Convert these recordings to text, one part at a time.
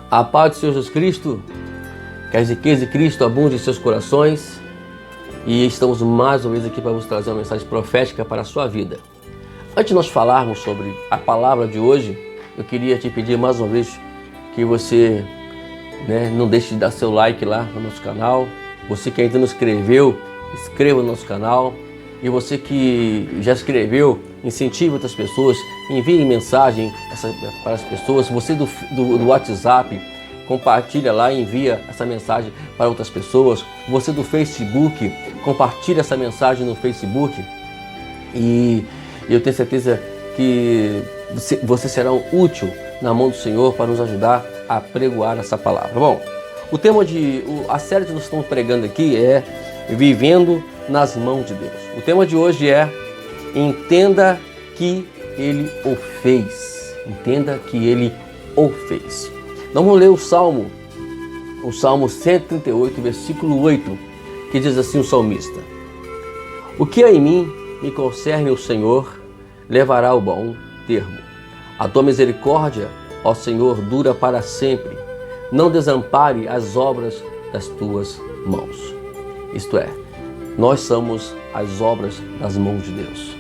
A paz do Senhor Jesus Cristo, que as riquezas de Cristo abundem em seus corações, e estamos mais uma vez aqui para vos trazer uma mensagem profética para a sua vida. Antes de nós falarmos sobre a palavra de hoje, eu queria te pedir mais uma vez que você não deixe de dar seu like lá no nosso canal. Você que ainda não inscreveu, inscreva no nosso canal. E você que já escreveu, incentive outras pessoas, envie mensagem para as pessoas. Você do WhatsApp, compartilha lá e envia essa mensagem para outras pessoas. Você do Facebook, compartilha essa mensagem no Facebook. E eu tenho certeza que você será útil na mão do Senhor para nos ajudar a pregoar essa palavra. Bom, a série que nós estamos pregando aqui é Vivendo nas Mãos de Deus. O tema de hoje é Entenda que Ele o fez. Entenda que Ele o fez. Nós vamos ler o Salmo 138, versículo 8, que diz assim o salmista: O que há em mim me concerne o Senhor, levará o bom termo. A tua misericórdia, ó Senhor, dura para sempre. Não desampare as obras das tuas mãos. Isto é, nós somos as obras das mãos de Deus.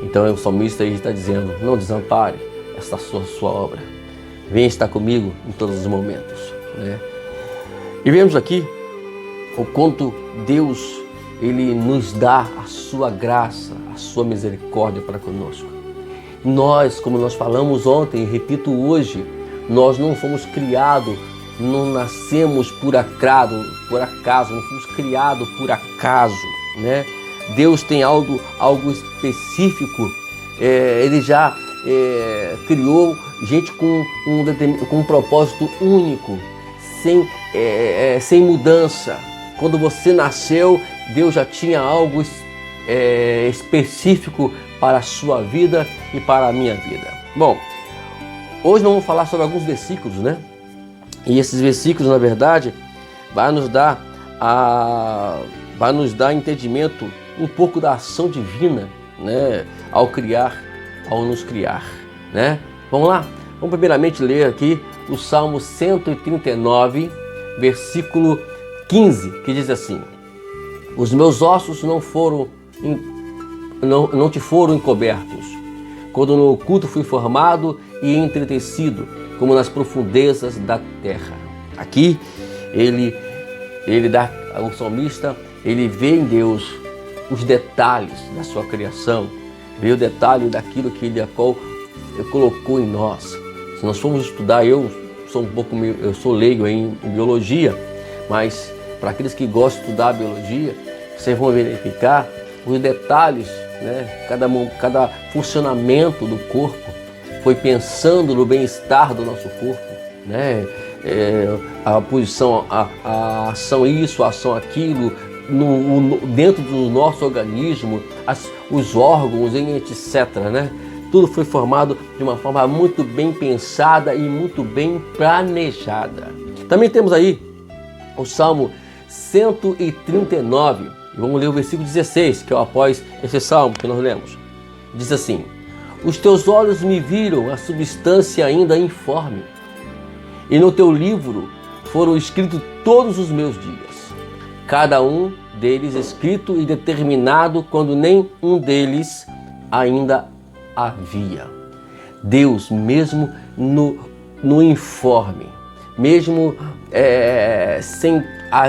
Então o salmista aí está dizendo: não desampare esta sua obra. Venha estar comigo em todos os momentos. E vemos aqui o quanto Deus Ele nos dá a sua graça, a sua misericórdia para conosco. Nós, como nós falamos ontem, repito hoje, nós não fomos criados, não nascemos por acaso, não fomos criados por acaso, Deus tem algo específico. Ele já criou gente com um propósito único, sem mudança. Quando você nasceu, Deus já tinha algo específico para a sua vida e para a minha vida. Bom, hoje nós vamos falar sobre alguns versículos, E esses versículos, na verdade, vai nos dar entendimento um pouco da ação divina, ao nos criar, Vamos lá? Vamos primeiramente ler aqui o Salmo 139, versículo 15, que diz assim: Os meus ossos não te foram encobertos, quando no oculto fui formado e entretecido, como nas profundezas da terra. Aqui o salmista, ele vê em Deus os detalhes da sua criação, vê o detalhe daquilo que ele colocou em nós. Se nós formos estudar, eu sou leigo em biologia, mas para aqueles que gostam de estudar biologia, vocês vão verificar os detalhes, cada funcionamento do corpo foi pensando no bem-estar do nosso corpo, a posição, a ação isso, a ação aquilo, dentro do nosso organismo, os órgãos, etc. Tudo foi formado de uma forma muito bem pensada e muito bem planejada. Também temos aí o Salmo 139, e vamos ler o versículo 16, que é após esse salmo que nós lemos. Diz assim: Os teus olhos me viram a substância ainda informe, e no teu livro foram escritos todos os meus dias, cada um deles escrito e determinado quando nem um deles ainda havia. Deus, mesmo no informe, mesmo sem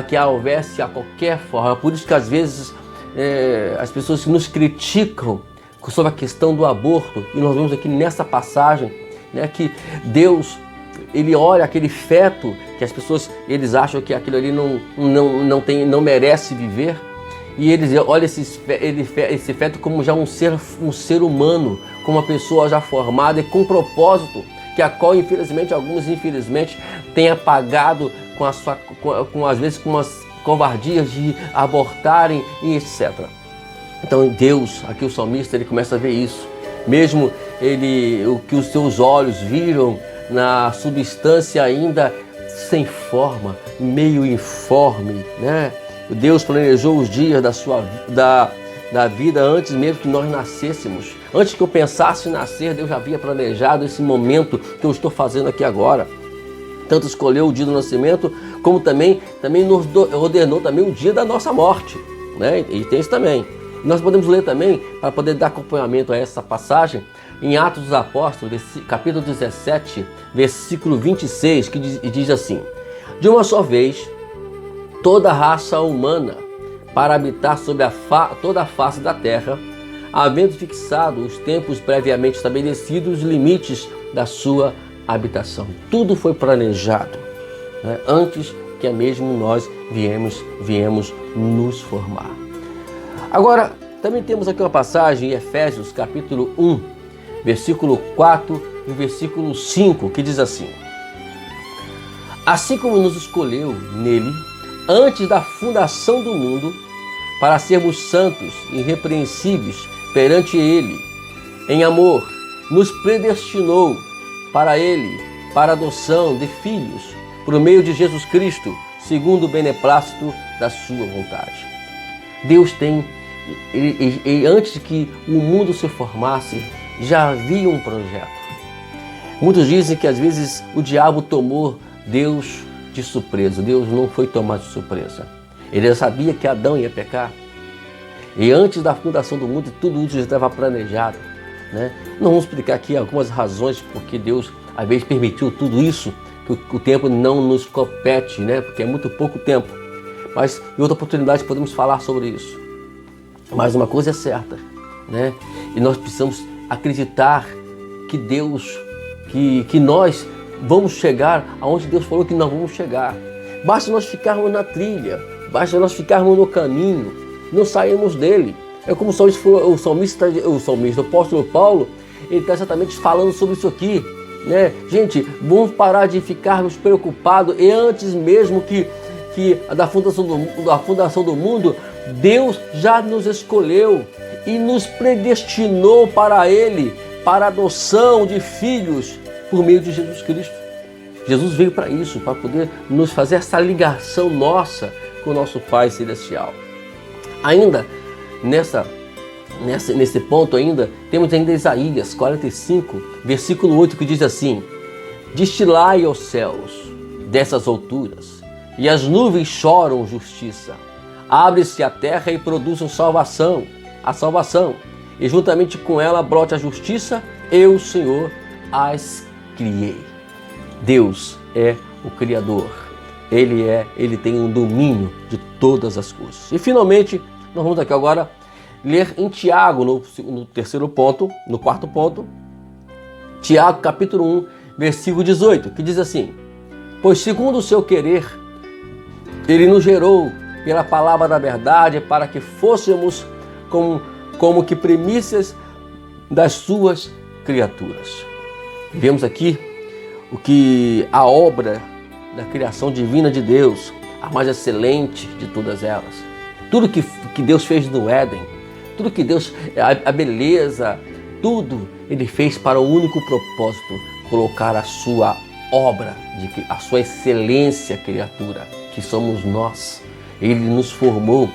que houvesse a qualquer forma, por isso que às vezes as pessoas nos criticam sobre a questão do aborto, e nós vemos aqui nessa passagem que Deus, ele olha aquele feto que as pessoas acham que aquilo ali não merece viver, e eles olham esse feto como já um ser humano, como uma pessoa já formada e com propósito, que a qual alguns infelizmente têm apagado às vezes com as covardias de abortarem e etc. Então Deus, aqui o salmista, ele começa a ver isso. Mesmo o que os seus olhos viram na substância ainda sem forma, meio informe, Deus planejou os dias da vida antes mesmo que nós nascêssemos. Antes que eu pensasse em nascer, Deus já havia planejado esse momento que eu estou fazendo aqui agora. Tanto escolheu o dia do nascimento, como também nos ordenou também o dia da nossa morte, né? E tem isso também. Nós podemos ler também, para poder dar acompanhamento a essa passagem, em Atos dos Apóstolos, capítulo 17, versículo 26, que diz assim: de uma só vez, toda a raça humana, para habitar sobre toda a face da terra, havendo fixado os tempos previamente estabelecidos, os limites da sua habitação. Tudo foi planejado, né, antes que mesmo nós viemos nos formar. Agora, também temos aqui uma passagem em Efésios capítulo 1, versículo 4 e versículo 5, que diz assim: assim como nos escolheu nele, antes da fundação do mundo, para sermos santos e irrepreensíveis perante ele, em amor, nos predestinou para ele, para a adoção de filhos, por meio de Jesus Cristo, segundo o beneplácito da sua vontade. Deus tem, antes de que o mundo se formasse, já havia um projeto. Muitos dizem que às vezes o diabo tomou Deus de surpresa. Deus não foi tomado de surpresa. Ele já sabia que Adão ia pecar. E antes da fundação do mundo, tudo isso já estava planejado, né? Não vamos explicar aqui algumas razões porque Deus, às vezes, permitiu tudo isso, que o tempo não nos compete, né? Porque é muito pouco tempo. Mas em outra oportunidade podemos falar sobre isso. Mas uma coisa é certa, né? E nós precisamos acreditar que Deus, que nós vamos chegar aonde Deus falou que nós vamos chegar. Basta nós ficarmos na trilha, basta nós ficarmos no caminho, não saímos dele. É como o salmista, o apóstolo Paulo, ele está exatamente falando sobre isso aqui, né? Gente, vamos parar de ficarmos preocupados, e antes mesmo que da fundação do mundo, Deus já nos escolheu e nos predestinou para ele, para a adoção de filhos por meio de Jesus Cristo. Jesus veio para isso, para poder nos fazer essa ligação nossa com o nosso Pai Celestial. Ainda nesse ponto temos ainda Isaías 45, versículo 8, que diz assim: destilai aos céus dessas alturas, e as nuvens choram justiça. Abre-se a terra e produzam a salvação, e juntamente com ela brote a justiça, eu, o Senhor, as criei. Deus é o Criador. Ele tem um domínio de todas as coisas. E finalmente, nós vamos aqui agora ler em Tiago, no terceiro ponto, no quarto ponto, Tiago capítulo 1, versículo 18, que diz assim: pois segundo o seu querer, ele nos gerou pela palavra da verdade, para que fôssemos como que primícias das suas criaturas. Vemos aqui a obra da criação divina de Deus, a mais excelente de todas elas. Tudo que Deus fez no Éden, tudo que Deus, a beleza, tudo Ele fez para um único propósito: colocar a sua obra, a sua excelência criatura, que somos nós. Ele nos formou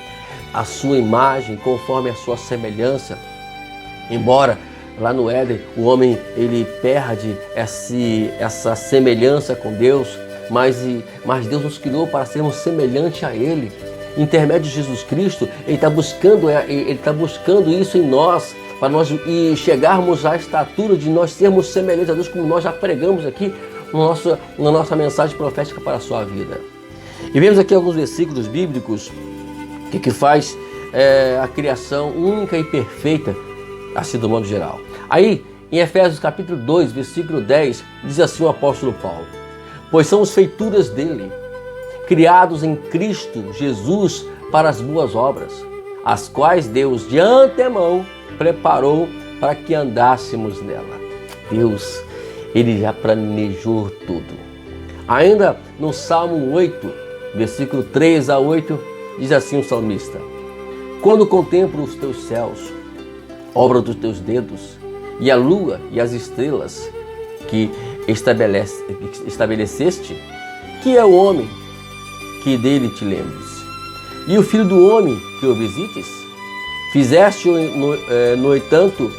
a sua imagem, conforme a sua semelhança. Embora lá no Éden o homem ele perde essa semelhança com Deus, mas Deus nos criou para sermos semelhantes a Ele. Intermédio de Jesus Cristo, Ele está buscando isso em nós, para nós chegarmos à estatura de nós sermos semelhantes a Deus, como nós já pregamos aqui na nossa mensagem profética para a sua vida. E vemos aqui alguns versículos bíblicos que faz a criação única e perfeita, assim do modo geral. Aí, em Efésios capítulo 2, versículo 10, diz assim o apóstolo Paulo: pois somos feituras dele, criados em Cristo Jesus para as boas obras, as quais Deus de antemão preparou para que andássemos nela. Deus, Ele já planejou tudo. Ainda no Salmo 8, versículo 3 a 8, diz assim o salmista: quando contemplo os teus céus, obra dos teus dedos, e a lua e as estrelas que estabeleceste, que é o homem que dele te lembres, e o filho do homem que o visites? Fizeste-o, no entanto,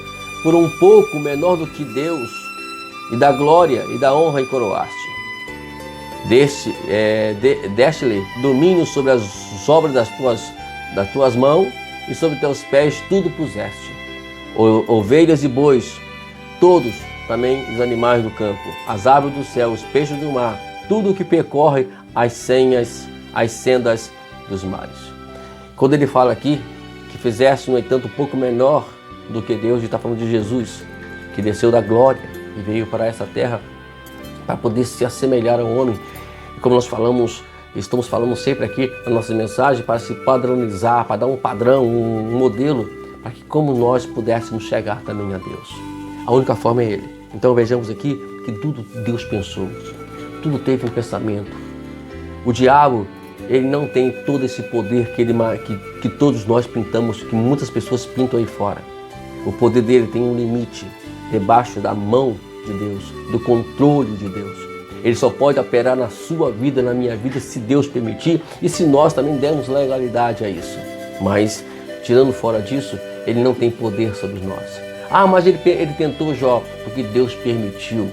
por um pouco menor do que Deus, e da glória e da honra e coroaste. Deste-lhe domínio sobre as obras das tuas mãos, e sobre teus pés tudo puseste. Ovelhas e bois, todos também os animais do campo, as aves do céu, os peixes do mar, tudo o que percorre as sendas dos mares. Quando ele fala aqui que fizeste, no entanto, um pouco menor do que Deus, ele está falando de Jesus, que desceu da glória e veio para essa terra para poder se assemelhar ao homem. E como nós estamos falando sempre aqui na nossa mensagem, para se padronizar, para dar um padrão, um modelo, para que como nós pudéssemos chegar também a Deus. A única forma é Ele. Então vejamos aqui que tudo Deus pensou, tudo teve um pensamento. O diabo, ele não tem todo esse poder que todos nós pintamos, que muitas pessoas pintam aí fora. O poder dele tem um limite, debaixo da mão de Deus, do controle de Deus. Ele só pode operar na sua vida, na minha vida, se Deus permitir e se nós também dermos legalidade a isso. Mas, tirando fora disso, ele não tem poder sobre nós. Ah, mas ele tentou Jó, porque Deus permitiu.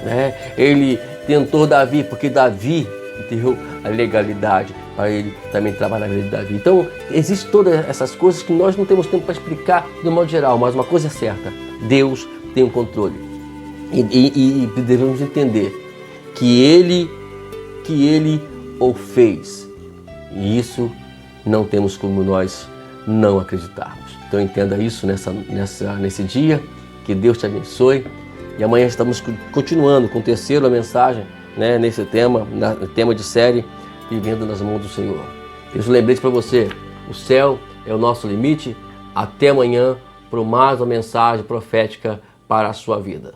Né? Ele tentou Davi, porque Davi deu a legalidade para ele também trabalhar na vida de Davi. Então, existem todas essas coisas que nós não temos tempo para explicar de modo geral, mas uma coisa é certa, Deus tem o controle. E devemos entender que Ele o fez. E isso não temos como nós não acreditarmos. Então entenda isso nesse dia, que Deus te abençoe. E amanhã estamos continuando com a terceira mensagem, né, nesse tema de série, Vivendo nas Mãos do Senhor. Deus lembrete para você, o céu é o nosso limite. Até amanhã para mais uma mensagem profética para a sua vida.